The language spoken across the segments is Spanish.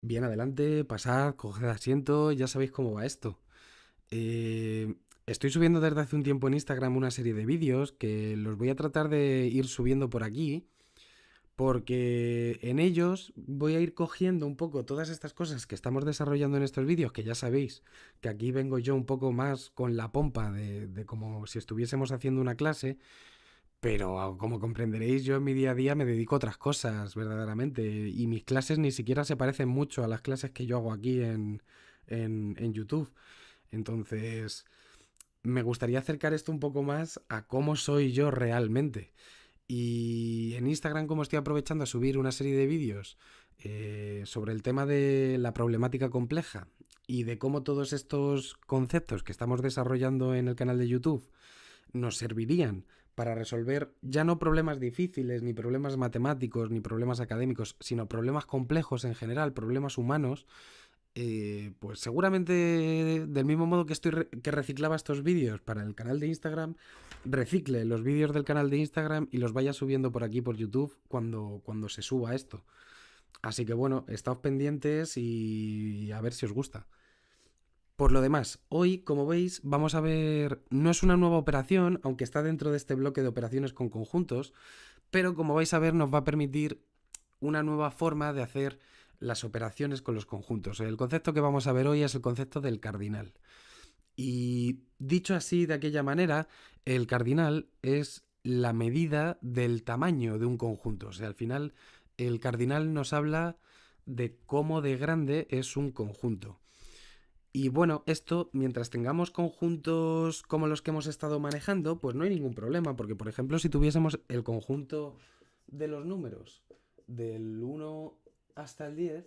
Bien, adelante, pasad, coged asiento, ya sabéis cómo va esto. Estoy subiendo desde hace un tiempo en Instagram una serie de vídeos que los voy a tratar de ir subiendo por aquí, porque en ellos voy a ir cogiendo un poco todas estas cosas que estamos desarrollando en estos vídeos, que ya sabéis que aquí vengo yo un poco más con la pompa de como si estuviésemos haciendo una clase, pero como comprenderéis, yo en mi día a día me dedico a otras cosas, verdaderamente. Y mis clases ni siquiera se parecen mucho a las clases que yo hago aquí en YouTube. Entonces, me gustaría acercar esto un poco más a cómo soy yo realmente. Y en Instagram, como estoy aprovechando a subir una serie de vídeos sobre el tema de la problemática compleja y de cómo todos estos conceptos que estamos desarrollando en el canal de YouTube nos servirían para resolver ya no problemas difíciles, ni problemas matemáticos, ni problemas académicos, sino problemas complejos en general, problemas humanos, pues seguramente del mismo modo que que reciclaba estos vídeos para el canal de Instagram, recicle los vídeos del canal de Instagram y los vaya subiendo por aquí por YouTube cuando se suba esto. Así que bueno, estáos pendientes y a ver si os gusta. Por lo demás, hoy, como veis, vamos a ver, no es una nueva operación, aunque está dentro de este bloque de operaciones con conjuntos, pero como vais a ver nos va a permitir una nueva forma de hacer las operaciones con los conjuntos. El concepto que vamos a ver hoy es el concepto del cardinal. Y dicho así, de aquella manera, el cardinal es la medida del tamaño de un conjunto. O sea, al final, el cardinal nos habla de cómo de grande es un conjunto. Y bueno, esto, mientras tengamos conjuntos como los que hemos estado manejando, pues no hay ningún problema, porque por ejemplo, si tuviésemos el conjunto de los números del 1 hasta el 10,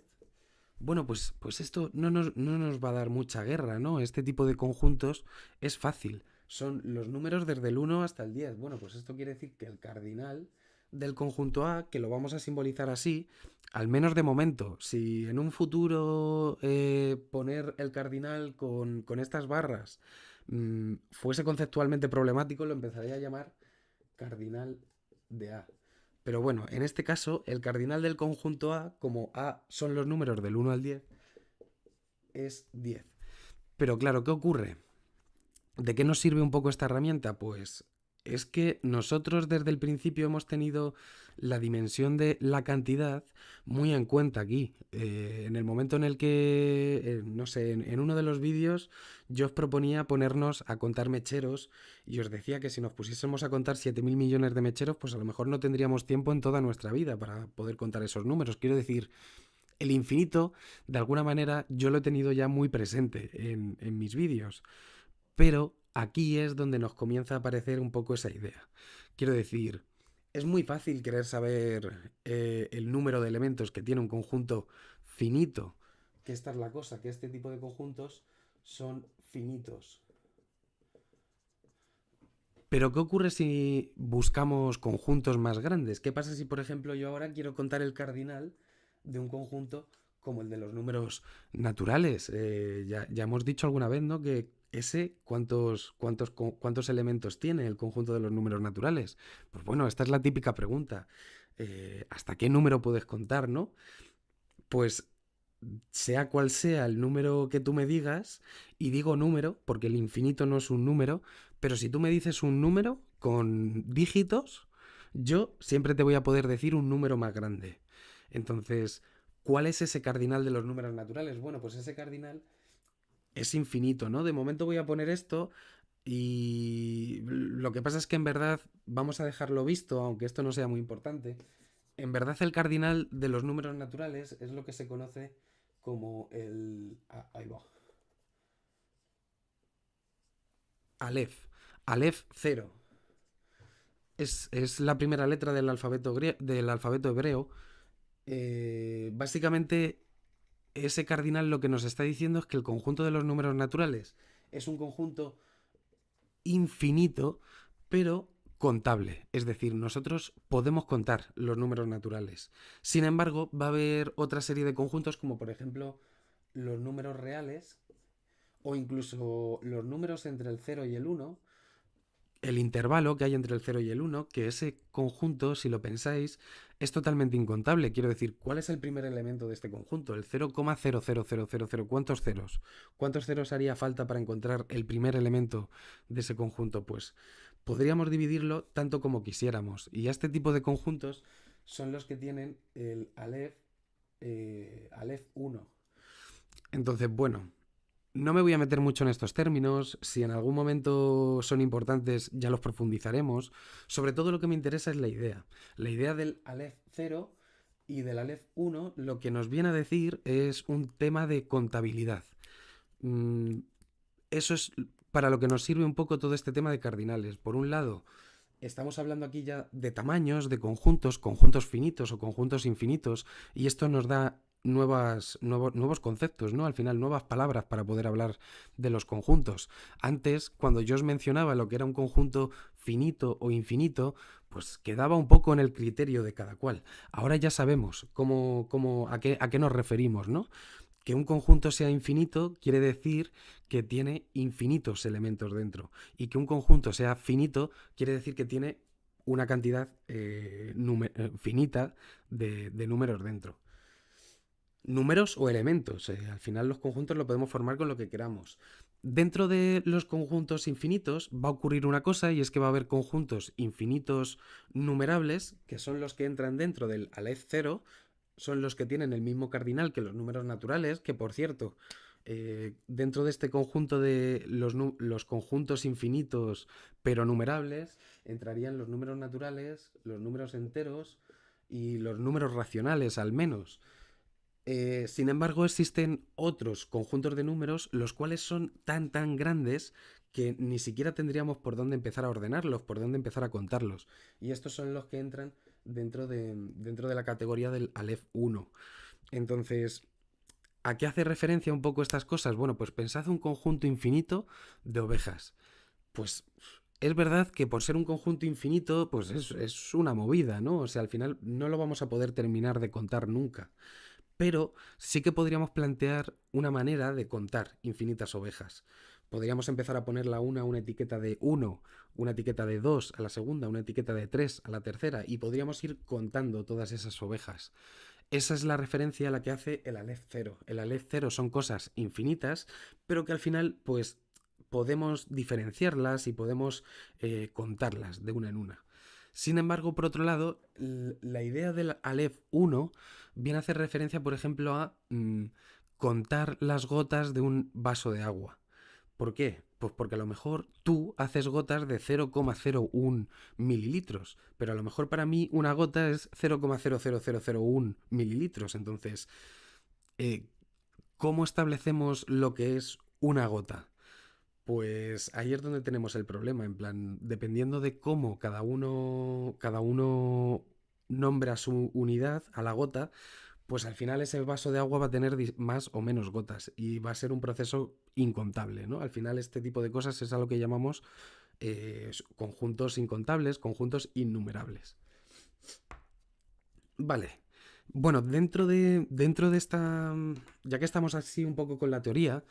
bueno, pues esto no nos va a dar mucha guerra, ¿no? Este tipo de conjuntos es fácil. Son los números desde el 1 hasta el 10. Bueno, pues esto quiere decir que el cardinal del conjunto A, que lo vamos a simbolizar así, al menos de momento, si en un futuro poner el cardinal con estas barras fuese conceptualmente problemático, lo empezaría a llamar cardinal de A. Pero bueno, en este caso, el cardinal del conjunto A, como A son los números del 1 al 10, es 10. Pero claro, ¿qué ocurre? ¿De qué nos sirve un poco esta herramienta? Pues es que nosotros desde el principio hemos tenido la dimensión de la cantidad muy en cuenta aquí. En el momento en el que, no sé, en uno de los vídeos yo os proponía ponernos a contar mecheros y os decía que si nos pusiésemos a contar 7.000 millones de mecheros, pues a lo mejor no tendríamos tiempo en toda nuestra vida para poder contar esos números. Quiero decir, el infinito, de alguna manera, yo lo he tenido ya muy presente en mis vídeos. Pero aquí es donde nos comienza a aparecer un poco esa idea. Quiero decir, es muy fácil querer saber el número de elementos que tiene un conjunto finito. Que esta es la cosa, que este tipo de conjuntos son finitos. Pero ¿qué ocurre si buscamos conjuntos más grandes? ¿Qué pasa si, por ejemplo, yo ahora quiero contar el cardinal de un conjunto como el de los números naturales? Ya hemos dicho alguna vez, ¿no? Que ese, ¿cuántos elementos tiene el conjunto de los números naturales? Pues bueno, esta es la típica pregunta. ¿Hasta qué número puedes contar, no? Pues sea cual sea el número que tú me digas, y digo número porque el infinito no es un número, pero si tú me dices un número con dígitos, yo siempre te voy a poder decir un número más grande. Entonces, ¿cuál es ese cardinal de los números naturales? Bueno, pues ese cardinal es infinito, ¿no? De momento voy a poner esto y lo que pasa es que en verdad vamos a dejarlo visto, aunque esto no sea muy importante. En verdad el cardinal de los números naturales es lo que se conoce como el... ahí va. Aleph. Aleph cero. Es la primera letra del alfabeto hebreo. Básicamente, ese cardinal lo que nos está diciendo es que el conjunto de los números naturales es un conjunto infinito, pero contable. Es decir, nosotros podemos contar los números naturales. Sin embargo, va a haber otra serie de conjuntos como por ejemplo los números reales o incluso los números entre el 0 y el 1 el intervalo que hay entre el 0 y el 1, que ese conjunto, si lo pensáis, es totalmente incontable. Quiero decir, ¿cuál es el primer elemento de este conjunto? El 0,00000. ¿Cuántos ceros? ¿Cuántos ceros haría falta para encontrar el primer elemento de ese conjunto? Pues podríamos dividirlo tanto como quisiéramos. Y este tipo de conjuntos son los que tienen el Aleph 1. Entonces, bueno, no me voy a meter mucho en estos términos, si en algún momento son importantes ya los profundizaremos. Sobre todo lo que me interesa es la idea. La idea del Aleph 0 y del Aleph 1 lo que nos viene a decir es un tema de contabilidad. Mm, Eso es para lo que nos sirve un poco todo este tema de cardinales. Por un lado, estamos hablando aquí ya de tamaños, de conjuntos, conjuntos finitos o conjuntos infinitos, y esto nos da nuevos conceptos, ¿no? Al final, nuevas palabras para poder hablar de los conjuntos. Antes, cuando yo os mencionaba lo que era un conjunto finito o infinito, pues quedaba un poco en el criterio de cada cual. Ahora ya sabemos a qué nos referimos, ¿no? Que un conjunto sea infinito quiere decir que tiene infinitos elementos dentro. Y que un conjunto sea finito quiere decir que tiene una cantidad finita de números dentro. Números o elementos. Al final los conjuntos lo podemos formar con lo que queramos. Dentro de los conjuntos infinitos va a ocurrir una cosa, y es que va a haber conjuntos infinitos numerables, que son los que entran dentro del Aleph 0, son los que tienen el mismo cardinal que los números naturales, que por cierto, dentro de este conjunto de los conjuntos infinitos pero numerables, entrarían los números naturales, los números enteros y los números racionales al menos. Sin embargo, existen otros conjuntos de números los cuales son tan grandes que ni siquiera tendríamos por dónde empezar a ordenarlos, por dónde empezar a contarlos. Y estos son los que entran dentro de la categoría del Aleph 1. Entonces, ¿a qué hace referencia un poco estas cosas? Bueno, pues pensad un conjunto infinito de ovejas. Pues es verdad que por ser un conjunto infinito, pues es una movida, ¿no? O sea, al final no lo vamos a poder terminar de contar nunca. Pero sí que podríamos plantear una manera de contar infinitas ovejas. Podríamos empezar a poner una etiqueta de 1, una etiqueta de 2 a la segunda, una etiqueta de 3 a la tercera, y podríamos ir contando todas esas ovejas. Esa es la referencia a la que hace el Aleph 0. El Aleph 0 son cosas infinitas, pero que al final, pues, podemos diferenciarlas y podemos contarlas de una en una. Sin embargo, por otro lado, la idea del Aleph 1 viene a hacer referencia, por ejemplo, a contar las gotas de un vaso de agua. ¿Por qué? Pues porque a lo mejor tú haces gotas de 0,01 mililitros, pero a lo mejor para mí una gota es 0,00001 mililitros. Entonces, eh, ¿cómo establecemos lo que es una gota? Pues ahí es donde tenemos el problema, en plan, dependiendo de cómo cada uno nombra su unidad a la gota, pues al final ese vaso de agua va a tener más o menos gotas y va a ser un proceso incontable, ¿no? Al final este tipo de cosas es a lo que llamamos conjuntos incontables, conjuntos innumerables. Vale. Bueno, dentro de esta, ya que estamos así un poco con la teoría,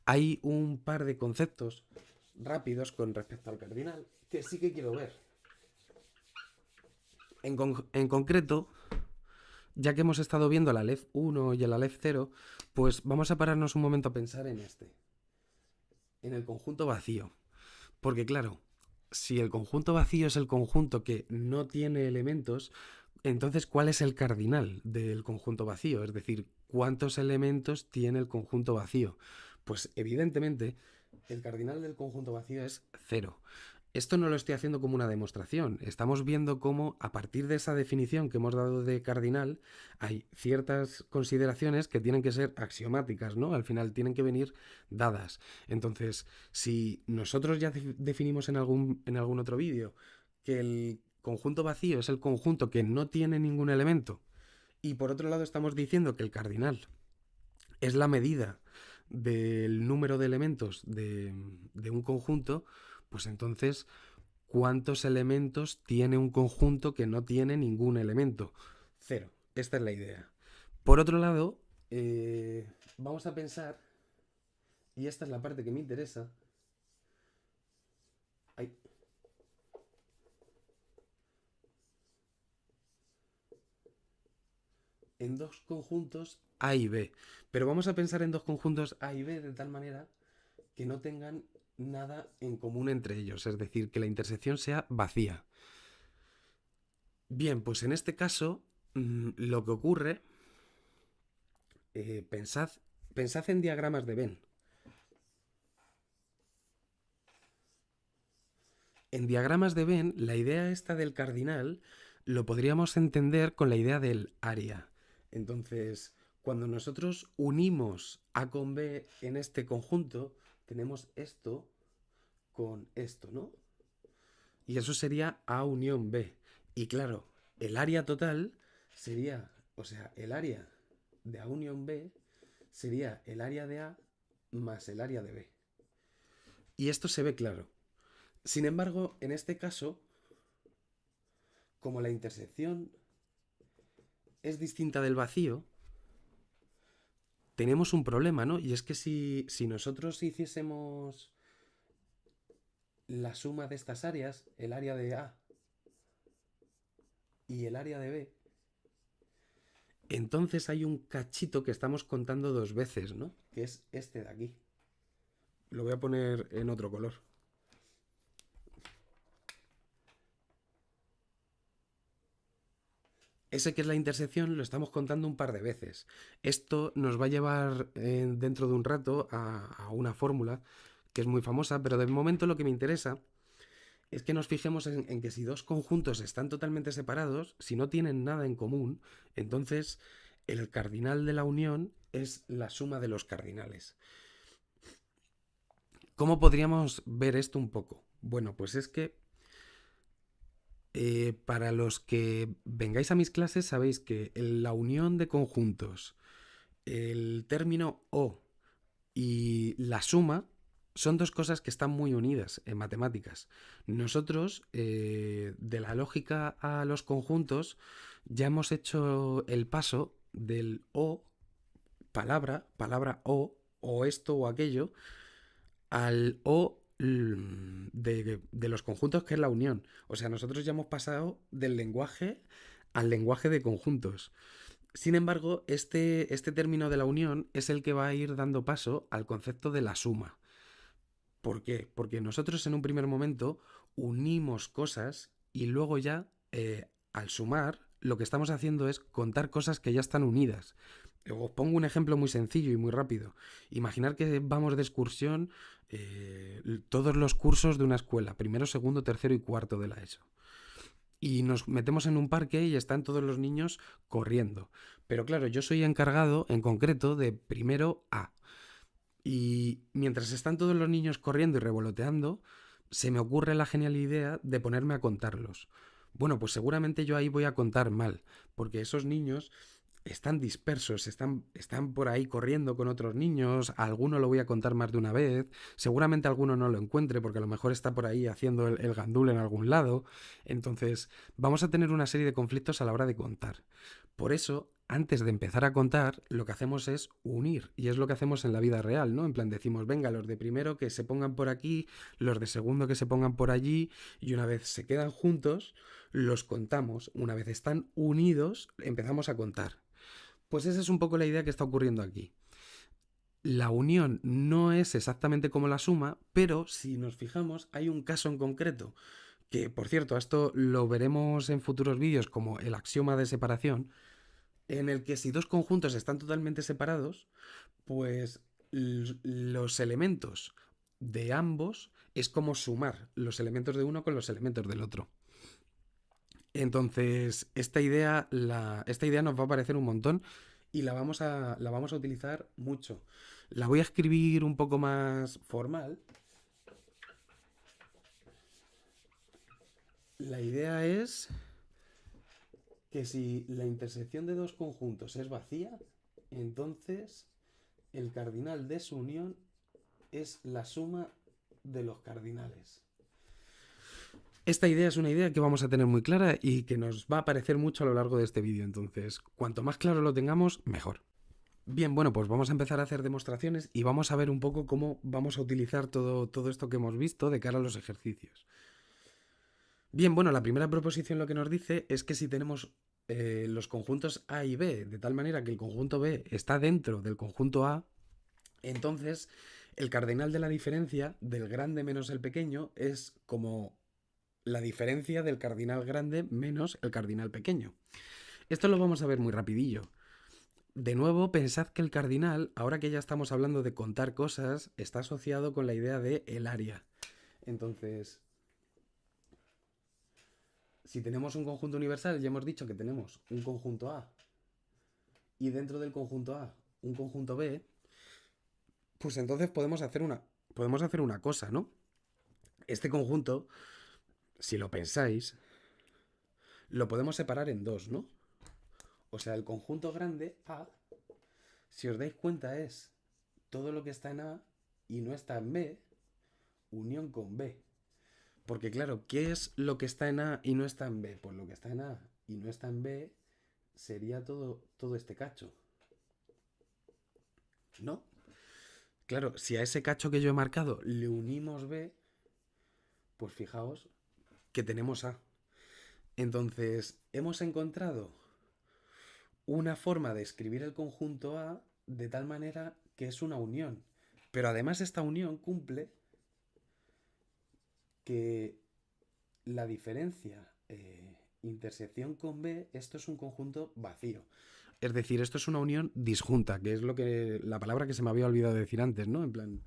hay un par de conceptos rápidos con respecto al cardinal que sí que quiero ver. En concreto, ya que hemos estado viendo el Aleph 1 y el Aleph 0, pues vamos a pararnos un momento a pensar en el conjunto vacío. Porque claro, si el conjunto vacío es el conjunto que no tiene elementos, entonces ¿cuál es el cardinal del conjunto vacío? Es decir, ¿cuántos elementos tiene el conjunto vacío? Pues evidentemente el cardinal del conjunto vacío es cero. Esto no lo estoy haciendo como una demostración. Estamos viendo cómo, a partir de esa definición que hemos dado de cardinal, hay ciertas consideraciones que tienen que ser axiomáticas, ¿no? Al final tienen que venir dadas. Entonces, si nosotros ya definimos en algún otro vídeo que el conjunto vacío es el conjunto que no tiene ningún elemento, y por otro lado estamos diciendo que el cardinal es la medida del número de elementos de un conjunto, pues entonces, ¿cuántos elementos tiene un conjunto que no tiene ningún elemento? Cero. Esta es la idea. Por otro lado, vamos a pensar, y esta es la parte que me interesa. Ay. en dos conjuntos A y B. Pero vamos a pensar en dos conjuntos A y B de tal manera que no tengan nada en común entre ellos, es decir, que la intersección sea vacía. Bien, pues en este caso, lo que ocurre, pensad en diagramas de Venn. En diagramas de Venn, la idea esta del cardinal lo podríamos entender con la idea del área. Entonces, cuando nosotros unimos A con B en este conjunto, tenemos esto con esto, ¿no? Y eso sería A unión B. Y claro, el área total sería, o sea, el área de A unión B sería el área de A más el área de B. Y esto se ve claro. Sin embargo, en este caso, como la intersección es distinta del vacío, tenemos un problema, ¿no? Y es que si nosotros hiciésemos la suma de estas áreas, el área de A y el área de B, entonces hay un cachito que estamos contando dos veces, ¿no? Que es este de aquí. Lo voy a poner en otro color. Ese que es la intersección lo estamos contando un par de veces. Esto nos va a llevar dentro de un rato a una fórmula que es muy famosa, pero de momento lo que me interesa es que nos fijemos en que si dos conjuntos están totalmente separados, si no tienen nada en común, entonces el cardinal de la unión es la suma de los cardinales. ¿Cómo podríamos ver esto un poco? Bueno, pues es que para los que vengáis a mis clases sabéis que en la unión de conjuntos, el término o y la suma son dos cosas que están muy unidas en matemáticas. Nosotros, de la lógica a los conjuntos, ya hemos hecho el paso del o, palabra o esto o aquello, al o de los conjuntos, que es la unión. O sea, nosotros ya hemos pasado del lenguaje al lenguaje de conjuntos. Sin embargo, este término de la unión es el que va a ir dando paso al concepto de la suma. ¿Por qué? Porque nosotros en un primer momento unimos cosas y luego ya, al sumar, lo que estamos haciendo es contar cosas que ya están unidas. Os pongo un ejemplo muy sencillo y muy rápido. Imaginar que vamos de excursión, todos los cursos de una escuela, primero, segundo, tercero y cuarto de la ESO. Y nos metemos en un parque y están todos los niños corriendo. Pero claro, yo soy encargado en concreto de primero A. Y mientras están todos los niños corriendo y revoloteando, se me ocurre la genial idea de ponerme a contarlos. Bueno, pues seguramente yo ahí voy a contar mal, porque esos niños están dispersos, están por ahí corriendo con otros niños, a alguno lo voy a contar más de una vez, seguramente alguno no lo encuentre porque a lo mejor está por ahí haciendo el gandul en algún lado, entonces vamos a tener una serie de conflictos a la hora de contar. Por eso, antes de empezar a contar, lo que hacemos es unir, y es lo que hacemos en la vida real, ¿no? En plan decimos, venga, los de primero que se pongan por aquí, los de segundo que se pongan por allí, y una vez se quedan juntos, los contamos. Una vez están unidos, empezamos a contar. Pues esa es un poco la idea que está ocurriendo aquí. La unión no es exactamente como la suma, pero si nos fijamos, hay un caso en concreto, que por cierto, esto lo veremos en futuros vídeos como el axioma de separación, en el que si dos conjuntos están totalmente separados, pues los elementos de ambos es como sumar los elementos de uno con los elementos del otro. Entonces, esta idea nos va a parecer un montón y la vamos a utilizar mucho. La voy a escribir un poco más formal. La idea es que si la intersección de dos conjuntos es vacía, entonces el cardinal de su unión es la suma de los cardinales. Esta idea es una idea que vamos a tener muy clara y que nos va a aparecer mucho a lo largo de este vídeo, entonces cuanto más claro lo tengamos, mejor. Bien, bueno, pues vamos a empezar a hacer demostraciones y vamos a ver un poco cómo vamos a utilizar todo esto que hemos visto de cara a los ejercicios. Bien, bueno, la primera proposición lo que nos dice es que si tenemos los conjuntos A y B, de tal manera que el conjunto B está dentro del conjunto A, entonces el cardinal de la diferencia del grande menos el pequeño es como la diferencia del cardinal grande menos el cardinal pequeño. Esto lo vamos a ver muy rapidillo. De nuevo, pensad que el cardinal, ahora que ya estamos hablando de contar cosas, está asociado con la idea de el área. Entonces, si tenemos un conjunto universal, ya hemos dicho que tenemos un conjunto A y dentro del conjunto A un conjunto B, pues entonces podemos hacer una cosa, ¿no? Este conjunto, si lo pensáis, lo podemos separar en dos, ¿no? O sea, el conjunto grande A, si os dais cuenta, es todo lo que está en A y no está en B, unión con B. Porque claro, ¿qué es lo que está en A y no está en B? Pues lo que está en A y no está en B sería todo este cacho, ¿no? Claro, si a ese cacho que yo he marcado le unimos B, pues fijaos que tenemos A. Entonces, hemos encontrado una forma de escribir el conjunto A de tal manera que es una unión. Pero además esta unión cumple que la diferencia intersección con B, esto es un conjunto vacío. Es decir, esto es una unión disjunta, que es lo que la palabra que se me había olvidado decir antes, ¿no? En plan,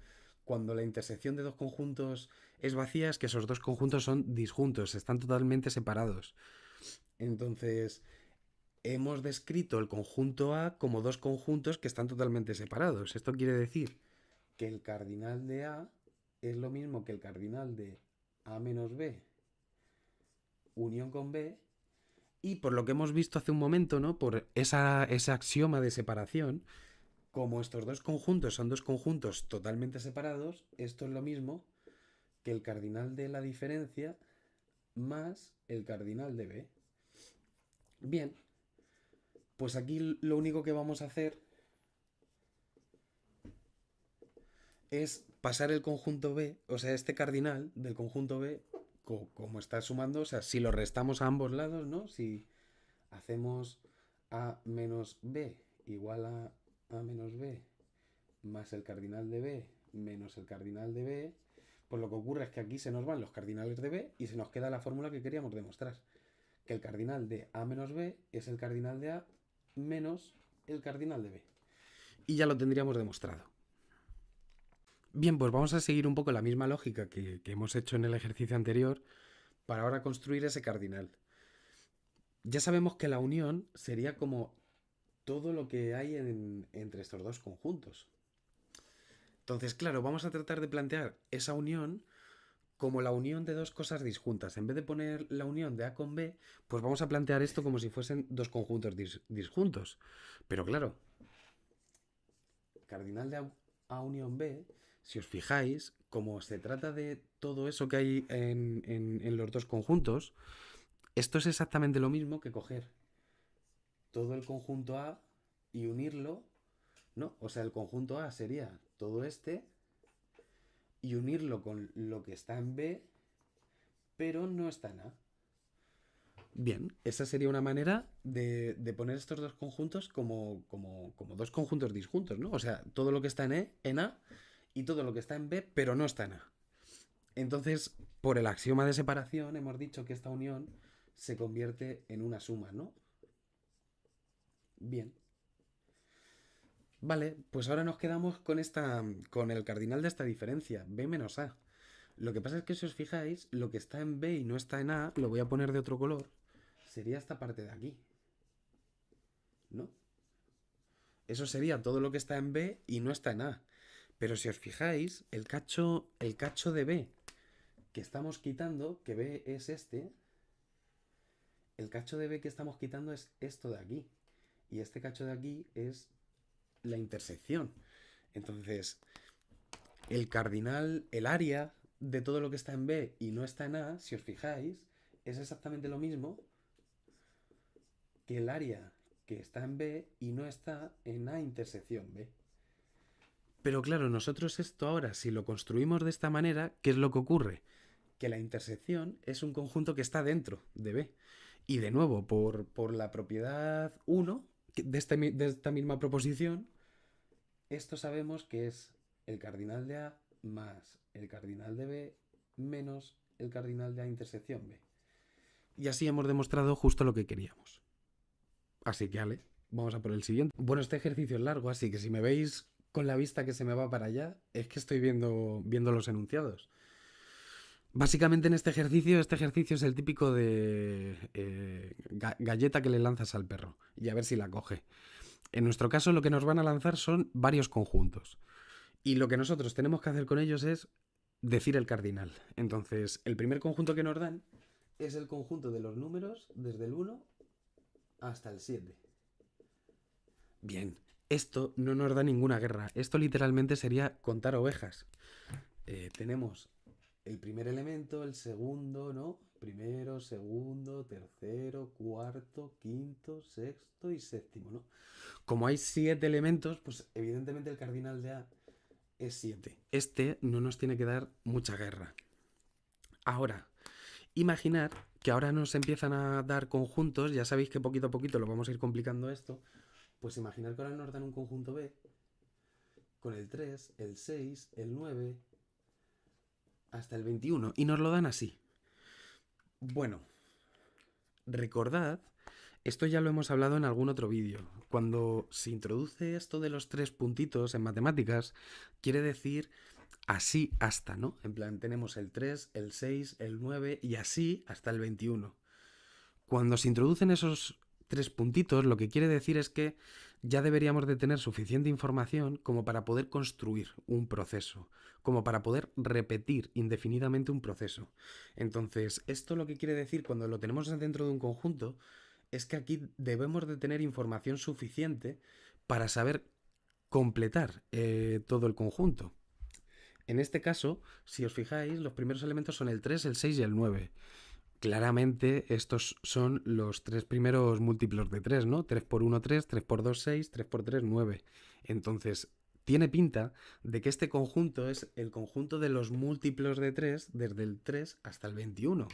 cuando la intersección de dos conjuntos es vacía, es que esos dos conjuntos son disjuntos, están totalmente separados. Entonces, hemos descrito el conjunto A como dos conjuntos que están totalmente separados. Esto quiere decir que el cardinal de A es lo mismo que el cardinal de A menos B unión con B, y por lo que hemos visto hace un momento, ¿no? Por ese axioma de separación, como estos dos conjuntos son dos conjuntos totalmente separados, esto es lo mismo que el cardinal de la diferencia más el cardinal de B. Bien, pues aquí lo único que vamos a hacer es pasar el conjunto B, o sea, este cardinal del conjunto B, como está sumando, o sea, si lo restamos a ambos lados, ¿no? Si hacemos A menos B igual a A menos B más el cardinal de B menos el cardinal de B, pues lo que ocurre es que aquí se nos van los cardinales de B y se nos queda la fórmula que queríamos demostrar, que el cardinal de A menos B es el cardinal de A menos el cardinal de B. Y ya lo tendríamos demostrado. Bien, pues vamos a seguir un poco la misma lógica que hemos hecho en el ejercicio anterior para ahora construir ese cardinal. Ya sabemos que la unión sería como todo lo que hay entre estos dos conjuntos. Entonces, claro, vamos a tratar de plantear esa unión como la unión de dos cosas disjuntas. En vez de poner la unión de A con B, pues vamos a plantear esto como si fuesen dos conjuntos disjuntos. Pero claro, cardinal de A unión B, si os fijáis, como se trata de todo eso que hay en los dos conjuntos, esto es exactamente lo mismo que coger todo el conjunto A y unirlo, ¿no? O sea, el conjunto A sería todo este y unirlo con lo que está en B, pero no está en A. Bien, esa sería una manera de poner estos dos conjuntos como dos conjuntos disjuntos, ¿no? O sea, todo lo que está en A y todo lo que está en B, pero no está en A. Entonces, por el axioma de separación, hemos dicho que esta unión se convierte en una suma, ¿no? Bien. Vale, pues ahora nos quedamos con el cardinal de esta diferencia, B menos A. Lo que pasa es que si os fijáis, lo que está en B y no está en A, lo voy a poner de otro color, sería esta parte de aquí, ¿no? Eso sería todo lo que está en B y no está en A. Pero si os fijáis, el cacho de B que estamos quitando, que B es este, el cacho de B que estamos quitando es esto de aquí. Y este cacho de aquí es la intersección. Entonces, el cardinal, el área de todo lo que está en B y no está en A, si os fijáis, es exactamente lo mismo que el área que está en B y no está en A intersección B. Pero claro, nosotros esto ahora, si lo construimos de esta manera, ¿qué es lo que ocurre? Que la intersección es un conjunto que está dentro de B. Y de nuevo, por la propiedad uno de esta misma proposición, esto sabemos que es el cardinal de A más el cardinal de B menos el cardinal de A intersección B. Y así hemos demostrado justo lo que queríamos. Así que, Ale, vamos a por el siguiente. Bueno, este ejercicio es largo, así que si me veis con la vista que se me va para allá, es que estoy viendo los enunciados. Básicamente en este ejercicio es el típico de galleta que le lanzas al perro y a ver si la coge. En nuestro caso lo que nos van a lanzar son varios conjuntos y lo que nosotros tenemos que hacer con ellos es decir el cardinal. Entonces, el primer conjunto que nos dan es el conjunto de los números desde el 1 hasta el 7. Bien, esto no nos da ninguna guerra. Esto literalmente sería contar ovejas. Tenemos el primer elemento, el segundo, ¿no? Primero, segundo, tercero, cuarto, quinto, sexto y séptimo, ¿no? Como hay 7 elementos, pues evidentemente el cardinal de A es 7. Este no nos tiene que dar mucha guerra. Ahora, imaginar que ahora nos empiezan a dar conjuntos, ya sabéis que poquito a poquito lo vamos a ir complicando esto, pues imaginar que ahora nos dan un conjunto B con el 3, el 6, el 9, hasta el 21 y nos lo dan así. Bueno, recordad, esto ya lo hemos hablado en algún otro vídeo. Cuando se introduce esto de los 3 puntitos en matemáticas, quiere decir así hasta, ¿no? En plan, tenemos el 3, el 6, el 9 y así hasta el 21. Cuando se introducen esos 3 puntitos, lo que quiere decir es que ya deberíamos de tener suficiente información como para poder construir un proceso, como para poder repetir indefinidamente un proceso. Entonces, esto lo que quiere decir cuando lo tenemos dentro de un conjunto es que aquí debemos de tener información suficiente para saber completar todo el conjunto. En este caso, si os fijáis, los primeros elementos son el 3, el 6 y el 9. Claramente estos son los 3 primeros múltiplos de 3, ¿no? 3 por 1, 3, 3 por 2, 6, 3 por 3, 9. Entonces, tiene pinta de que este conjunto es el conjunto de los múltiplos de 3 desde el 3 hasta el 21.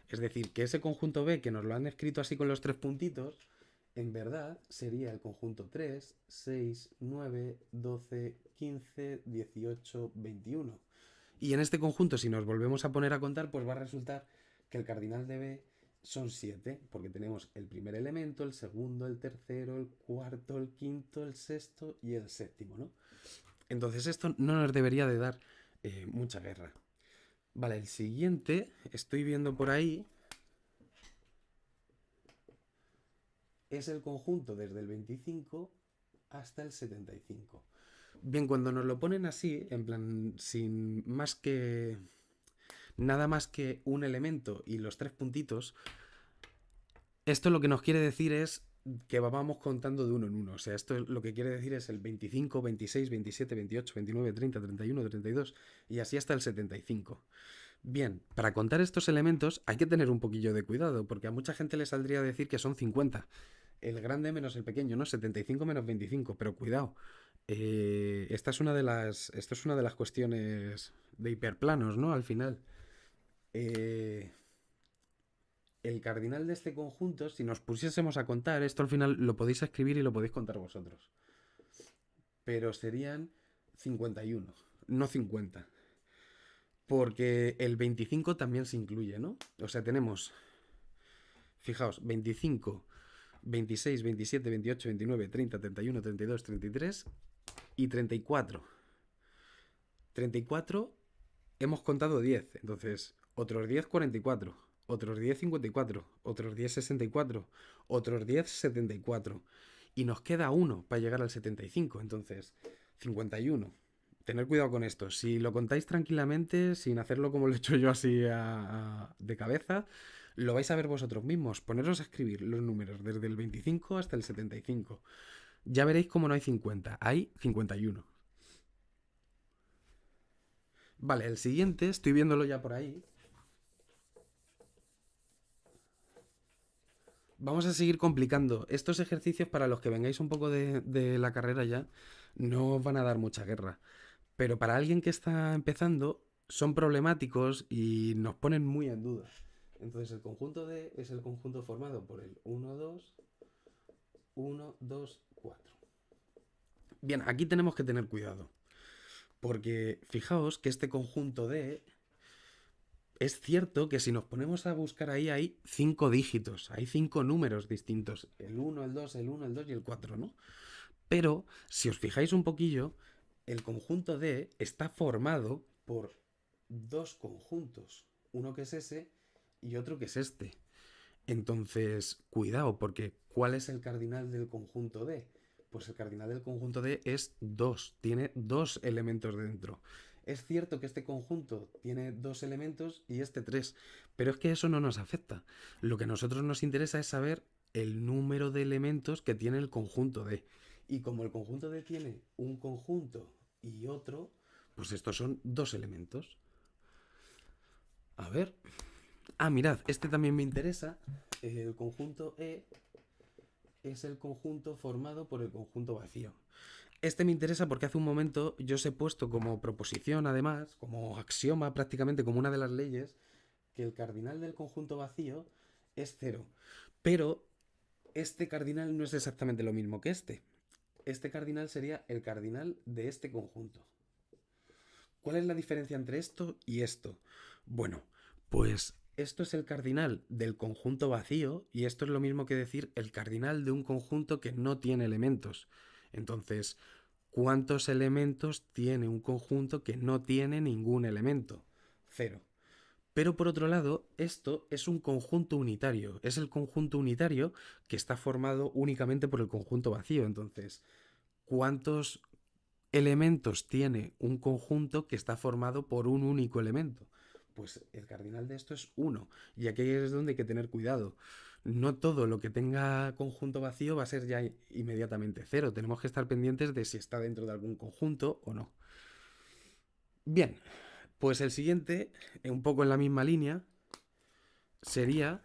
Es decir, que ese conjunto B, que nos lo han escrito así con los 3 puntitos, en verdad sería el conjunto 3, 6, 9, 12, 15, 18, 21. Y en este conjunto, si nos volvemos a poner a contar, pues va a resultar que el cardinal de B son 7, porque tenemos el primer elemento, el segundo, el tercero, el cuarto, el quinto, el sexto y el séptimo, ¿no? Entonces esto no nos debería de dar mucha guerra. Vale, el siguiente, estoy viendo por ahí, es el conjunto desde el 25 hasta el 75. Bien, cuando nos lo ponen así, en plan, sin más que nada más que un elemento y los 3 puntitos, esto lo que nos quiere decir es que vamos contando de uno en uno. O sea, esto lo que quiere decir es el 25, 26, 27, 28, 29, 30, 31, 32 y así hasta el 75. Bien, para contar estos elementos hay que tener un poquillo de cuidado, porque a mucha gente le saldría a decir que son 50. El grande menos el pequeño, ¿no? 75 menos 25, pero cuidado. Esto es una de las cuestiones de hiperplanos, ¿no? Al final. Eh, el cardinal de este conjunto, si nos pusiésemos a contar, esto al final lo podéis escribir y lo podéis contar vosotros. Pero serían 51, no 50. Porque el 25 también se incluye, ¿no? O sea, tenemos, fijaos, 25, 26, 27, 28, 29, 30, 31, 32, 33 y 34. 34 hemos contado 10, entonces otros 10, 44, otros 10, 54, otros 10, 64, otros 10, 74. Y nos queda uno para llegar al 75, entonces 51. Tener cuidado con esto. Si lo contáis tranquilamente, sin hacerlo como lo he hecho yo así de cabeza, lo vais a ver vosotros mismos. Poneros a escribir los números desde el 25 hasta el 75. Ya veréis cómo no hay 50, hay 51. Vale, el siguiente, estoy viéndolo ya por ahí. Vamos a seguir complicando. Estos ejercicios, para los que vengáis un poco de la carrera ya, no os van a dar mucha guerra. Pero para alguien que está empezando, son problemáticos y nos ponen muy en duda. Entonces el conjunto D es el conjunto formado por el 1, 2, 1, 2, 4. Bien, aquí tenemos que tener cuidado, porque fijaos que este conjunto D es cierto que si nos ponemos a buscar ahí hay 5 dígitos, hay 5 números distintos, el 1, el 2, el 1, el 2 y el 4, ¿no? Pero si os fijáis un poquillo, el conjunto D está formado por dos conjuntos, uno que es ese y otro que es este. Entonces, cuidado, porque ¿cuál es el cardinal del conjunto D? Pues el cardinal del conjunto D es 2, tiene dos elementos dentro. Es cierto que este conjunto tiene dos elementos y este tres, pero es que eso no nos afecta. Lo que a nosotros nos interesa es saber el número de elementos que tiene el conjunto D. Y como el conjunto D tiene un conjunto y otro, pues estos son dos elementos. A ver. Ah, mirad, este también me interesa. El conjunto E es el conjunto formado por el conjunto vacío. Este me interesa porque hace un momento yo os he puesto como proposición, además, como axioma prácticamente, como una de las leyes, que el cardinal del conjunto vacío es cero. Pero este cardinal no es exactamente lo mismo que este. Este cardinal sería el cardinal de este conjunto. ¿Cuál es la diferencia entre esto y esto? Bueno, pues esto es el cardinal del conjunto vacío y esto es lo mismo que decir el cardinal de un conjunto que no tiene elementos. Entonces, ¿cuántos elementos tiene un conjunto que no tiene ningún elemento? Cero. Pero por otro lado, esto es un conjunto unitario. Es el conjunto unitario que está formado únicamente por el conjunto vacío. Entonces, ¿cuántos elementos tiene un conjunto que está formado por un único elemento? Pues el cardinal de esto es 1. Y aquí es donde hay que tener cuidado. No todo lo que tenga conjunto vacío va a ser ya inmediatamente cero. Tenemos que estar pendientes de si está dentro de algún conjunto o no. Bien, pues el siguiente, un poco en la misma línea, sería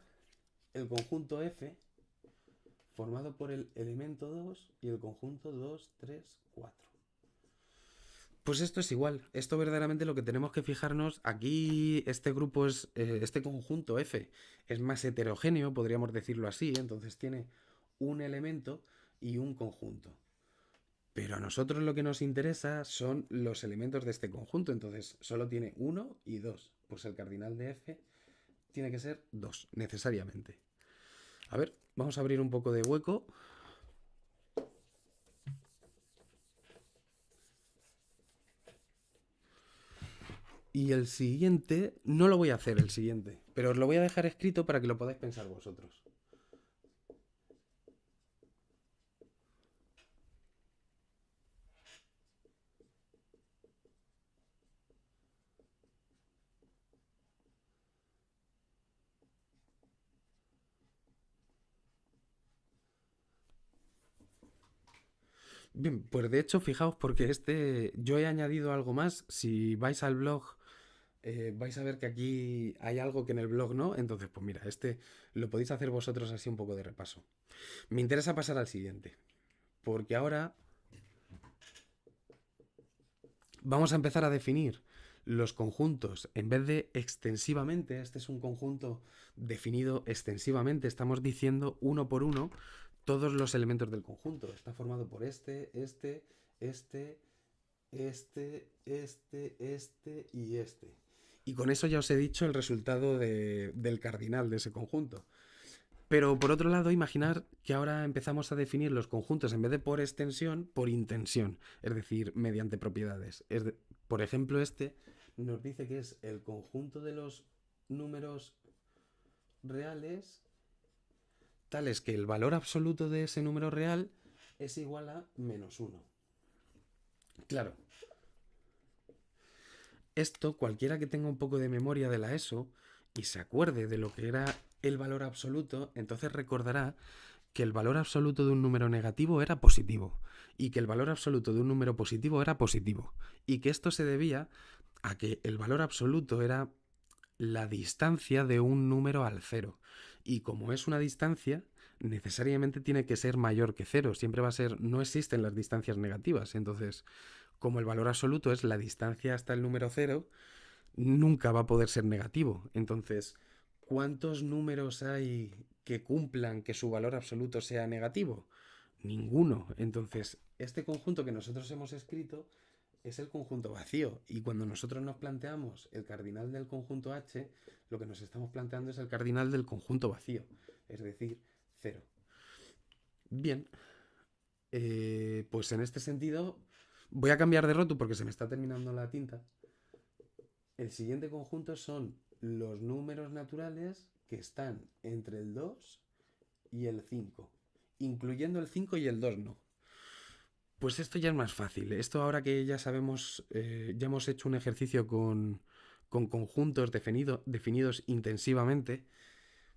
el conjunto F formado por el elemento 2 y el conjunto 2, 3, 4. Pues esto es igual. Esto verdaderamente lo que tenemos que fijarnos. Aquí este grupo es. Este conjunto F es más heterogéneo, podríamos decirlo así. Entonces tiene un elemento y un conjunto. Pero a nosotros lo que nos interesa son los elementos de este conjunto. Entonces solo tiene 1 y 2. Pues el cardinal de F tiene que ser 2, necesariamente. A ver, vamos a abrir un poco de hueco. Y el siguiente, no lo voy a hacer el siguiente, pero os lo voy a dejar escrito para que lo podáis pensar vosotros. Bien, pues de hecho, fijaos porque yo he añadido algo más. Si vais al blog, vais a ver que aquí hay algo que en el blog no. Entonces, pues mira, lo podéis hacer vosotros así un poco de repaso. Me interesa pasar al siguiente, porque ahora vamos a empezar a definir los conjuntos en vez de extensivamente. Este es un conjunto definido extensivamente. Estamos diciendo uno por uno todos los elementos del conjunto. Está formado por este y este. Y con eso ya os he dicho el resultado del cardinal de ese conjunto. Pero por otro lado, imaginar que ahora empezamos a definir los conjuntos en vez de por extensión, por intensión, es decir, mediante propiedades. Por ejemplo, este nos dice que es el conjunto de los números reales tales que el valor absoluto de ese número real es igual a -1. Claro, esto cualquiera que tenga un poco de memoria de la ESO y se acuerde de lo que era el valor absoluto, entonces recordará que el valor absoluto de un número negativo era positivo y que el valor absoluto de un número positivo era positivo y que esto se debía a que el valor absoluto era la distancia de un número al cero y como es una distancia necesariamente tiene que ser mayor que cero, siempre va a ser, no existen las distancias negativas, entonces como el valor absoluto es la distancia hasta el número cero, nunca va a poder ser negativo, entonces ¿cuántos números hay que cumplan que su valor absoluto sea negativo? Ninguno. Entonces, este conjunto que nosotros hemos escrito es el conjunto vacío. Y cuando nosotros nos planteamos el cardinal del conjunto H, lo que nos estamos planteando es el cardinal del conjunto vacío. Es decir, 0. Bien. Pues en este sentido, voy a cambiar de roto porque se me está terminando la tinta. El siguiente conjunto son los números naturales que están entre el 2 y el 5, incluyendo el 5 y el 2 no. Pues esto ya es más fácil. Esto ahora que ya sabemos, ya hemos hecho un ejercicio con conjuntos definidos intensivamente,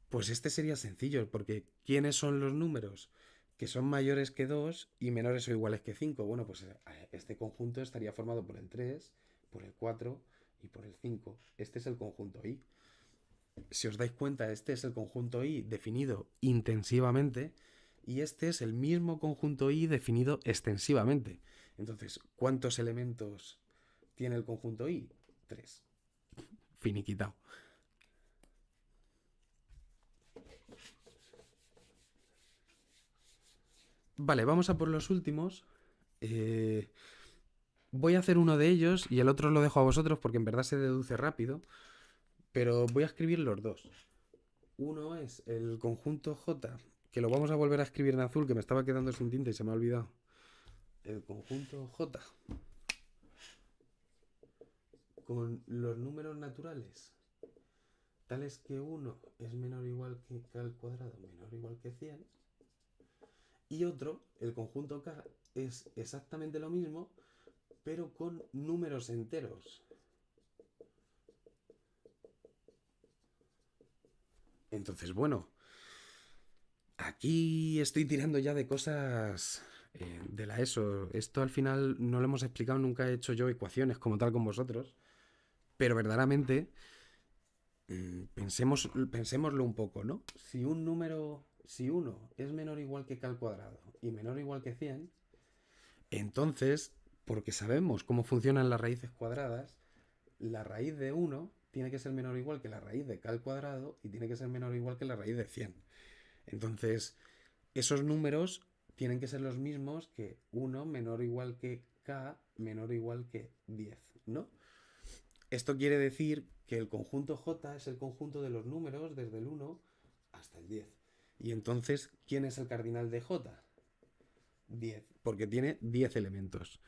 pues este sería sencillo, porque ¿quiénes son los números que son mayores que 2 y menores o iguales que 5? Bueno, pues este conjunto estaría formado por el 3, por el 4 y por el 5. Este es el conjunto I. Si os dais cuenta, este es el conjunto I definido intensivamente y este es el mismo conjunto I definido extensivamente. Entonces, ¿cuántos elementos tiene el conjunto I? 3. Finiquitado. Vale, vamos a por los últimos. Voy a hacer uno de ellos y el otro lo dejo a vosotros porque en verdad se deduce rápido. Pero voy a escribir los dos. Uno es el conjunto J, que lo vamos a volver a escribir en azul, que me estaba quedando sin tinta y se me ha olvidado. El conjunto J con los números naturales tales que 1 es menor o igual que k al cuadrado menor o igual que 100. Y otro, el conjunto K, es exactamente lo mismo, pero con números enteros. Entonces, bueno, aquí estoy tirando ya de cosas de la ESO. Esto al final no lo hemos explicado, nunca he hecho yo ecuaciones como tal con vosotros, pero verdaderamente pensémoslo un poco, ¿no? Si un número, si 1 es menor o igual que k al cuadrado y menor o igual que 100, entonces, porque sabemos cómo funcionan las raíces cuadradas, la raíz de 1 tiene que ser menor o igual que la raíz de k al cuadrado y tiene que ser menor o igual que la raíz de 100. Entonces, esos números tienen que ser los mismos que 1 menor o igual que k menor o igual que 10, ¿no? Esto quiere decir que el conjunto J es el conjunto de los números desde el 1 hasta el 10. Y entonces, ¿quién es el cardinal de J? 10, porque tiene 10 elementos.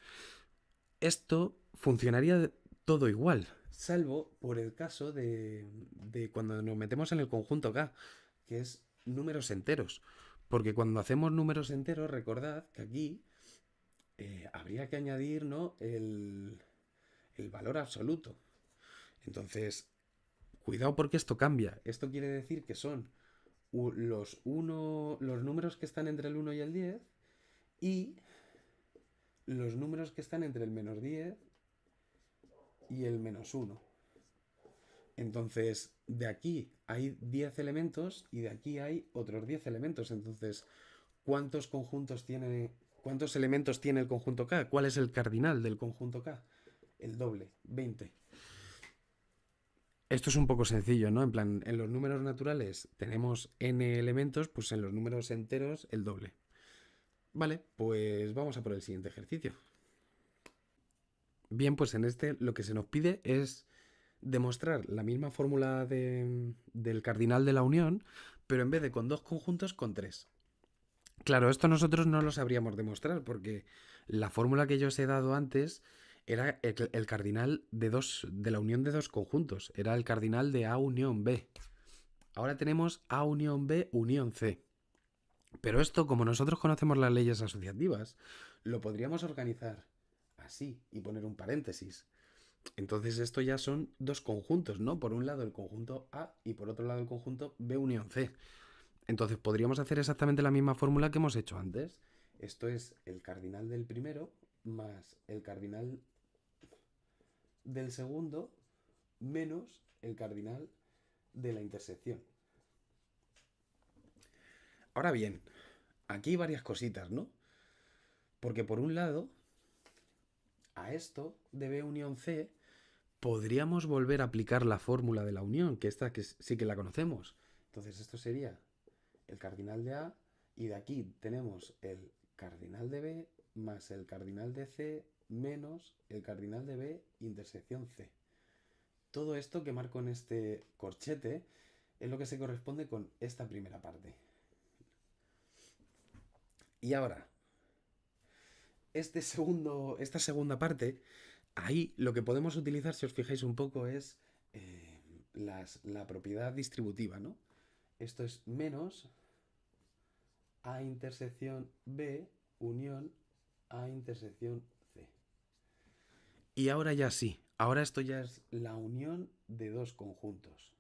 Esto funcionaría todo igual, salvo por el caso de cuando nos metemos en el conjunto K, que es números enteros. Porque cuando hacemos números enteros, recordad que aquí habría que añadir, ¿no?, el valor absoluto. Entonces, cuidado porque esto cambia. Esto quiere decir que son los números que están entre el 1 y el 10 y los números que están entre el menos 10 y el menos 1. Entonces, de aquí hay 10 elementos y de aquí hay otros 10 elementos. Entonces, ¿cuántos elementos tiene el conjunto K? ¿Cuál es el cardinal del conjunto K? El doble, 20. Esto es un poco sencillo, ¿no? En plan, en los números naturales tenemos n elementos, pues en los números enteros el doble. Vale, pues vamos a por el siguiente ejercicio. Bien, pues en este lo que se nos pide es demostrar la misma fórmula del cardinal de la unión, pero en vez de con dos conjuntos, con tres. Claro, esto nosotros no lo sabríamos demostrar porque la fórmula que yo os he dado antes era el cardinal de la unión de dos conjuntos, era el cardinal de A unión B. Ahora tenemos A unión B unión C. Pero esto, como nosotros conocemos las leyes asociativas, lo podríamos organizar así y poner un paréntesis. Entonces esto ya son dos conjuntos, ¿no? Por un lado el conjunto A y por otro lado el conjunto B unión C. Entonces podríamos hacer exactamente la misma fórmula que hemos hecho antes. Esto es el cardinal del primero más el cardinal del segundo menos el cardinal de la intersección. Ahora bien, aquí hay varias cositas, ¿no? Porque por un lado, a esto de B unión C podríamos volver a aplicar la fórmula de la unión, que esta que sí que la conocemos. Entonces esto sería el cardinal de A y de aquí tenemos el cardinal de B más el cardinal de C menos el cardinal de B intersección C. Todo esto que marco en este corchete es lo que se corresponde con esta primera parte. Y ahora, esta segunda parte, ahí lo que podemos utilizar, si os fijáis un poco, es la propiedad distributiva, ¿no? Esto es menos A intersección B unión A intersección C. Y ahora ya sí, ahora esto ya es la unión de dos conjuntos.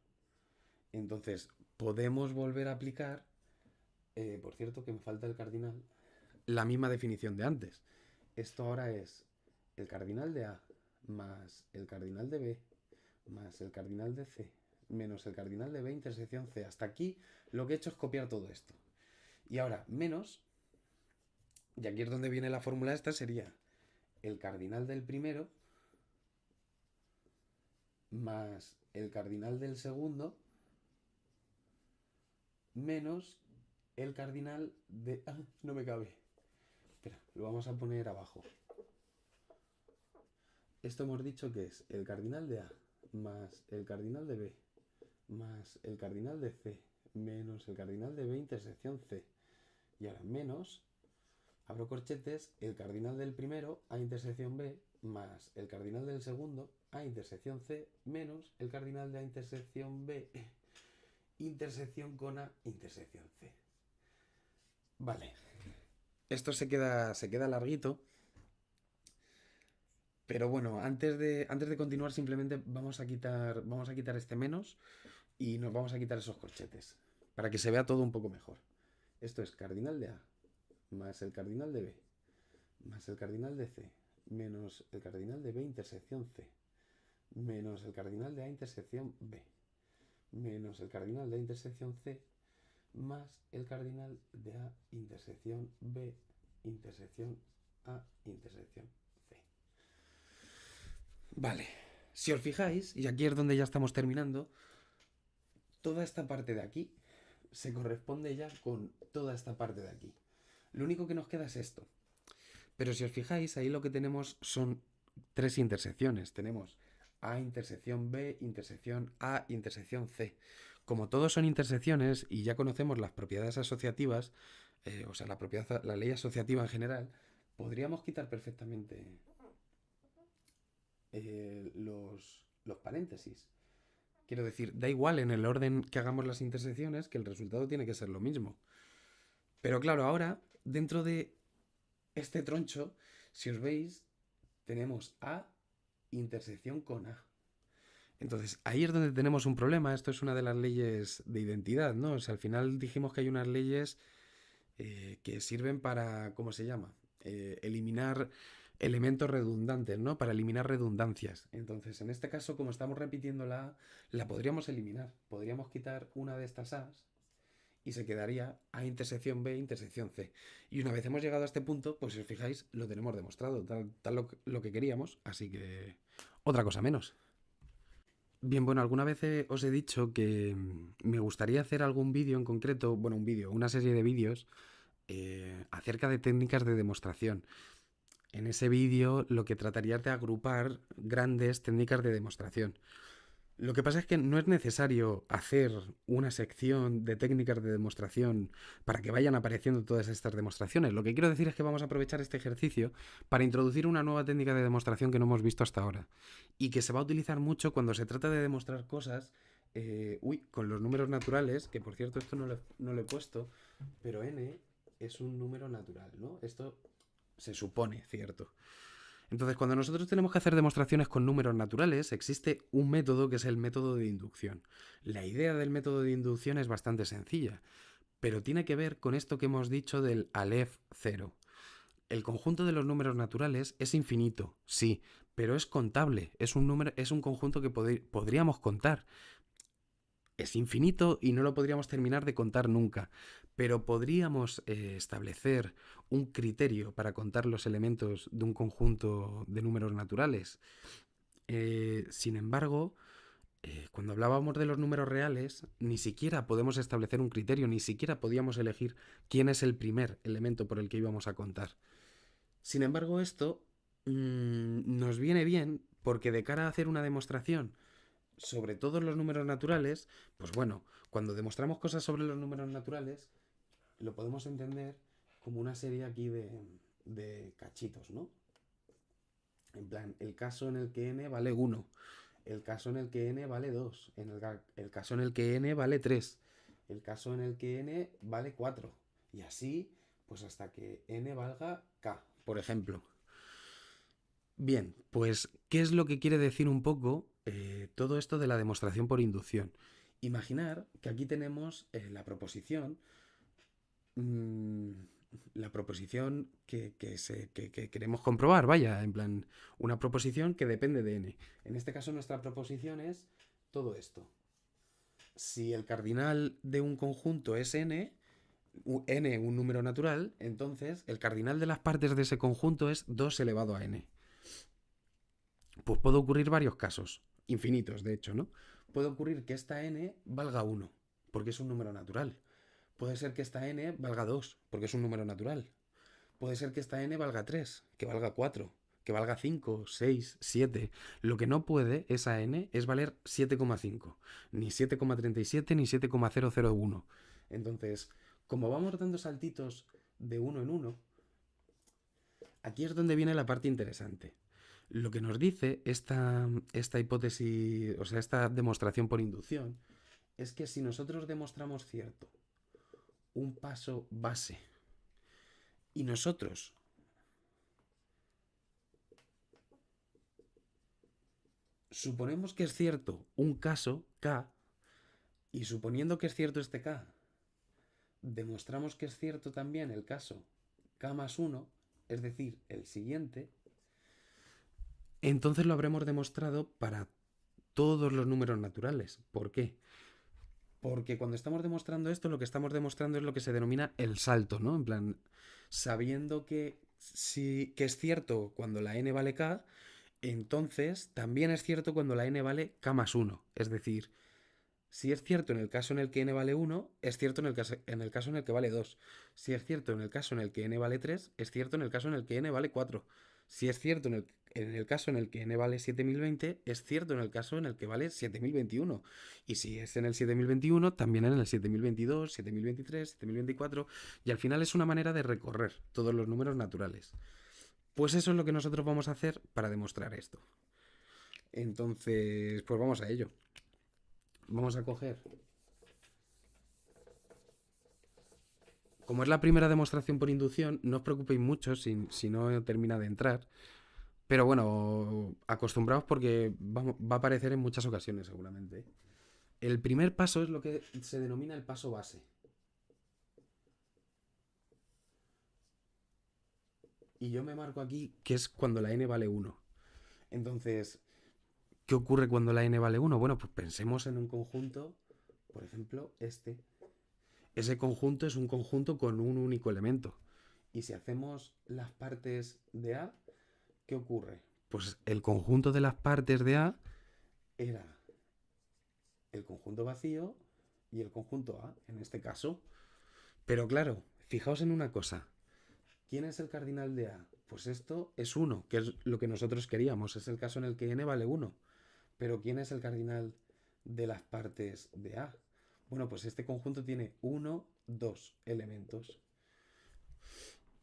Entonces, podemos volver a aplicar, por cierto que me falta el cardinal, la misma definición de antes. Esto ahora es el cardinal de A más el cardinal de B más el cardinal de C menos el cardinal de B intersección C. Hasta aquí lo que he hecho es copiar todo esto. Y ahora, menos, y aquí es donde viene la fórmula esta, sería el cardinal del primero más el cardinal del segundo menos el cardinal de... Ah, no me cabe. Espera, lo vamos a poner abajo. Esto hemos dicho que es el cardinal de A más el cardinal de B más el cardinal de C menos el cardinal de B intersección C. Y ahora menos, abro corchetes, el cardinal del primero A intersección B más el cardinal del segundo A intersección C menos el cardinal de A intersección B intersección con A intersección C. Vale. Esto se queda larguito. Pero bueno, antes de continuar, simplemente vamos a quitar este menos y nos vamos a quitar esos corchetes. Para que se vea todo un poco mejor. Esto es cardinal de A más el cardinal de B más el cardinal de C menos el cardinal de B intersección C menos el cardinal de A intersección B menos el cardinal de A intersección C más el cardinal de A intersección B intersección A intersección C. Vale, si os fijáis, y aquí es donde ya estamos terminando, toda esta parte de aquí se corresponde ya con toda esta parte de aquí. Lo único que nos queda es esto. Pero si os fijáis, ahí lo que tenemos son tres intersecciones. Tenemos A intersección B, intersección A, intersección C. Como todos son intersecciones y ya conocemos las propiedades asociativas, o sea, la ley asociativa en general, podríamos quitar perfectamente los paréntesis. Quiero decir, da igual en el orden que hagamos las intersecciones, que el resultado tiene que ser lo mismo. Pero claro, ahora, dentro de este troncho, si os veis, tenemos A intersección con A. Entonces, ahí es donde tenemos un problema. Esto es una de las leyes de identidad, ¿no? O sea, al final dijimos que hay unas leyes que sirven para, ¿cómo se llama? Eliminar elementos redundantes, ¿no? Para eliminar redundancias. Entonces, en este caso, como estamos repitiendo la A, la podríamos eliminar. Podríamos quitar una de estas A's y se quedaría A intersección B intersección C. Y una vez hemos llegado a este punto, pues si os fijáis, lo tenemos demostrado, tal lo que queríamos, así que otra cosa menos. Bien, bueno, alguna vez os he dicho que me gustaría hacer algún vídeo en concreto, bueno, una serie de vídeos acerca de técnicas de demostración. En ese vídeo lo que trataría es de agrupar grandes técnicas de demostración. Lo que pasa es que no es necesario hacer una sección de técnicas de demostración para que vayan apareciendo todas estas demostraciones. Lo que quiero decir es que vamos a aprovechar este ejercicio para introducir una nueva técnica de demostración que no hemos visto hasta ahora y que se va a utilizar mucho cuando se trata de demostrar cosas con los números naturales, que por cierto esto no lo he puesto, pero n es un número natural, ¿no? Esto se supone, ¿cierto? Entonces, cuando nosotros tenemos que hacer demostraciones con números naturales, existe un método que es el método de inducción. La idea del método de inducción es bastante sencilla, pero tiene que ver con esto que hemos dicho del Aleph 0. El conjunto de los números naturales es infinito, sí, pero es contable, es un conjunto que podríamos contar. Es infinito y no lo podríamos terminar de contar nunca, pero podríamos establecer un criterio para contar los elementos de un conjunto de números naturales. Sin embargo, cuando hablábamos de los números reales, ni siquiera podemos establecer un criterio, ni siquiera podíamos elegir quién es el primer elemento por el que íbamos a contar. Sin embargo, esto nos viene bien porque de cara a hacer una demostración sobre todos los números naturales, pues bueno, cuando demostramos cosas sobre los números naturales, lo podemos entender como una serie aquí de cachitos, ¿no? En plan, el caso en el que n vale 1, el caso en el que n vale 2, el caso en el que n vale 3, el caso en el que n vale 4, y así, pues hasta que n valga k, por ejemplo. Bien, pues, ¿qué es lo que quiere decir un poco todo esto de la demostración por inducción? Imaginar que aquí tenemos mm, la proposición que queremos comprobar, vaya, en plan, una proposición que depende de n. En este caso nuestra proposición es todo esto. Si el cardinal de un conjunto es n, n un número natural, entonces el cardinal de las partes de ese conjunto es 2 elevado a n. Pues puede ocurrir varios casos, infinitos de hecho, ¿no? Puede ocurrir que esta n valga 1, porque es un número natural. Puede ser que esta n valga 2, porque es un número natural. Puede ser que esta n valga 3, que valga 4, que valga 5, 6, 7. Lo que no puede esa n es valer 7,5, ni 7,37, ni 7,001. Entonces, como vamos dando saltitos de uno en uno, aquí es donde viene la parte interesante. Lo que nos dice esta hipótesis, o sea, esta demostración por inducción, es que si nosotros demostramos cierto un paso base y nosotros suponemos que es cierto un caso K, y suponiendo que es cierto este K, demostramos que es cierto también el caso K más 1, es decir, el siguiente, entonces lo habremos demostrado para todos los números naturales. ¿Por qué? Porque cuando estamos demostrando esto, lo que estamos demostrando es lo que se denomina el salto, ¿no? En plan, sabiendo que es cierto cuando la n vale k, entonces también es cierto cuando la n vale k más 1. Es decir, si es cierto en el caso en el que n vale 1, es cierto en el caso en el que vale 2. Si es cierto en el caso en el que n vale 3, es cierto en el caso en el que n vale 4. Si es cierto en el caso en el que n vale 7020, es cierto en el caso en el que vale 7021. Y si es en el 7021, también en el 7022, 7023, 7024. Y al final es una manera de recorrer todos los números naturales. Pues eso es lo que nosotros vamos a hacer para demostrar esto. Entonces, pues vamos a ello. Vamos a coger. Como es la primera demostración por inducción, no os preocupéis mucho si no termina de entrar. Pero bueno, acostumbraos porque va a aparecer en muchas ocasiones seguramente. El primer paso es lo que se denomina el paso base. Y yo me marco aquí que es cuando la n vale 1. Entonces, ¿qué ocurre cuando la n vale 1? Bueno, pues pensemos en un conjunto, por ejemplo, este. Ese conjunto es un conjunto con un único elemento. Y si hacemos las partes de A, ¿qué ocurre? Pues el conjunto de las partes de A era el conjunto vacío y el conjunto A, en este caso. Pero claro, fijaos en una cosa. ¿Quién es el cardinal de A? Pues esto es 1, que es lo que nosotros queríamos. Es el caso en el que n vale 1. Pero ¿quién es el cardinal de las partes de A? Bueno, pues este conjunto tiene 1, 2 elementos.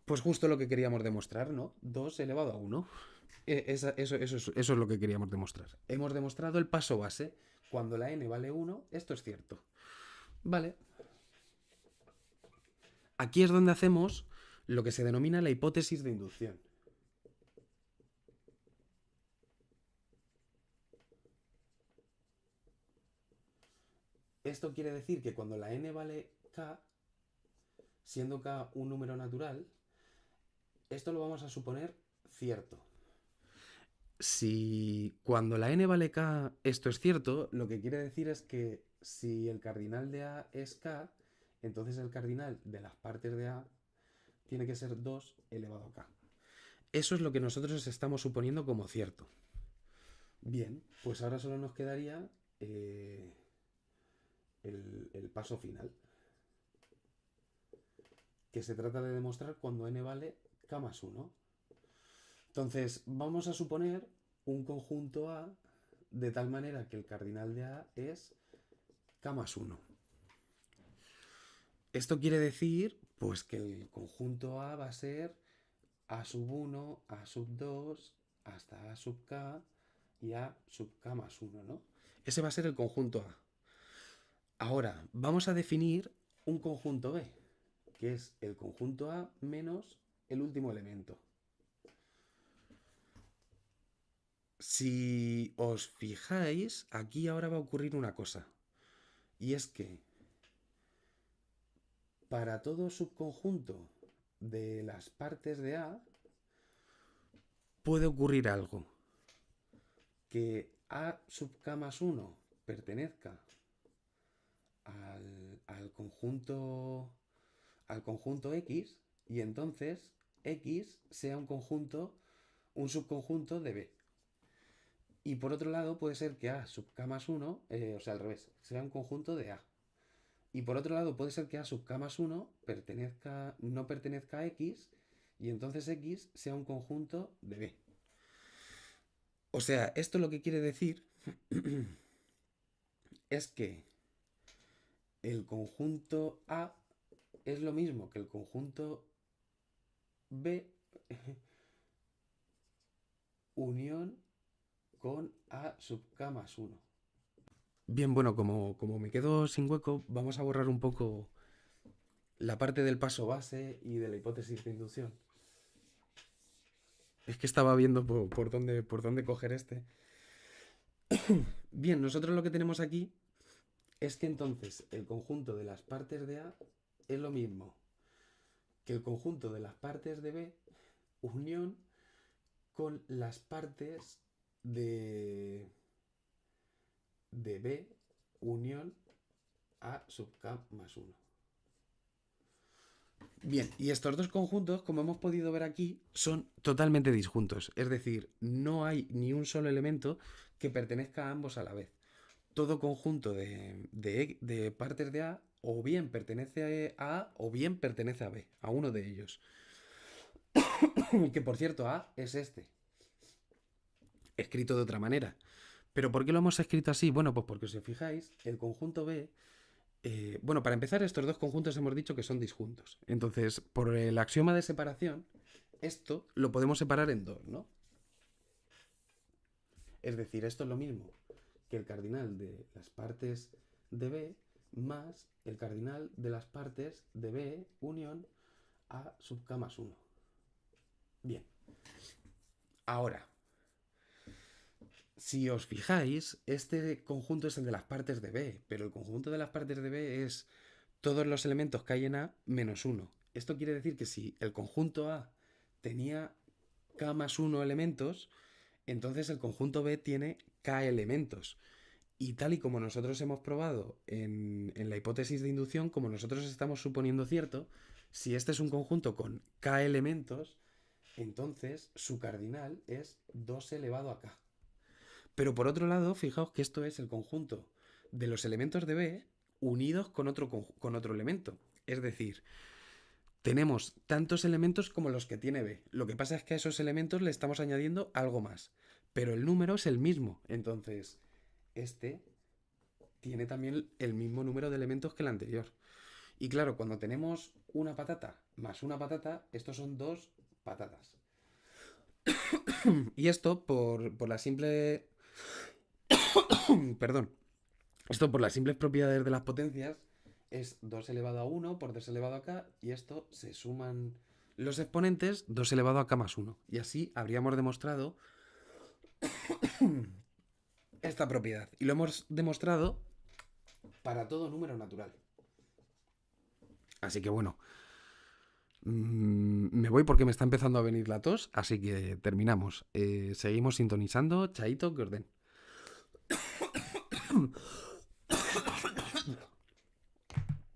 Pues justo lo que queríamos demostrar, ¿no? 2 elevado a 1. Eso es lo que queríamos demostrar. Hemos demostrado el paso base. Cuando la n vale 1, esto es cierto. Vale. Aquí es donde hacemos lo que se denomina la hipótesis de inducción. Esto quiere decir que cuando la n vale k, siendo k un número natural, esto lo vamos a suponer cierto. Si cuando la n vale k esto es cierto, lo que quiere decir es que si el cardinal de A es k, entonces el cardinal de las partes de A tiene que ser 2 elevado a k. Eso es lo que nosotros estamos suponiendo como cierto. Bien, pues ahora solo nos quedaría el paso final, que se trata de demostrar cuando n vale k más 1. Entonces, vamos a suponer un conjunto A de tal manera que el cardinal de A es k más 1. Esto quiere decir, pues, que el conjunto A va a ser A sub 1, A sub 2, hasta A sub k y A sub k más 1, ¿no? Ese va a ser el conjunto A. Ahora, vamos a definir un conjunto B, que es el conjunto A menos el último elemento. Si os fijáis, aquí ahora va a ocurrir una cosa. Y es que para todo subconjunto de las partes de A puede ocurrir algo. Que A sub k más 1 pertenezca al conjunto X y entonces X sea un subconjunto de B. Y por otro lado puede ser que A sub k más 1, o sea, al revés, sea un conjunto de A. Y por otro lado puede ser que A sub k más 1 no pertenezca a X y entonces X sea un conjunto de B. O sea, esto lo que quiere decir es que el conjunto A es lo mismo que el conjunto B unión con A sub k más 1. Bien, bueno, como me quedo sin hueco, vamos a borrar un poco la parte del paso base y de la hipótesis de inducción. Es que estaba viendo por dónde coger este. Bien, nosotros lo que tenemos aquí es que entonces el conjunto de las partes de A es lo mismo que el conjunto de las partes de B unión con las partes de B unión A sub k más 1. Bien, y estos dos conjuntos, como hemos podido ver aquí, son totalmente disjuntos. Es decir, no hay ni un solo elemento que pertenezca a ambos a la vez. Todo conjunto de partes de A o bien pertenece a A o bien pertenece a B, a uno de ellos. Que por cierto, A es este, escrito de otra manera. ¿Pero por qué lo hemos escrito así? Bueno, pues porque si os fijáis, el conjunto B... bueno, para empezar, estos dos conjuntos hemos dicho que son disjuntos. Entonces, por el axioma de separación, esto lo podemos separar en dos, ¿no? Es decir, esto es lo mismo que el cardinal de las partes de B más el cardinal de las partes de B unión A sub k más 1. Bien. Ahora, si os fijáis, este conjunto es el de las partes de B, pero el conjunto de las partes de B es todos los elementos que hay en A menos 1. Esto quiere decir que si el conjunto A tenía k más 1 elementos, entonces el conjunto B tiene k elementos. Y tal y como nosotros hemos probado en la hipótesis de inducción, como nosotros estamos suponiendo cierto, si este es un conjunto con k elementos, entonces su cardinal es 2 elevado a k. Pero por otro lado, fijaos que esto es el conjunto de los elementos de B unidos con otro elemento. Es decir, tenemos tantos elementos como los que tiene B. Lo que pasa es que a esos elementos le estamos añadiendo algo más. Pero el número es el mismo. Entonces, este tiene también el mismo número de elementos que el anterior. Y claro, cuando tenemos una patata más una patata, estos son dos patatas. Y esto por la simple... Perdón. Esto por las simples propiedades de las potencias es 2 elevado a 1 por 2 elevado a k y esto se suman los exponentes 2 elevado a k más 1. Y así habríamos demostrado esta propiedad. Y lo hemos demostrado para todo número natural. Así que bueno, me voy porque me está empezando a venir la tos, así que terminamos. Seguimos sintonizando. Chaito, que orden.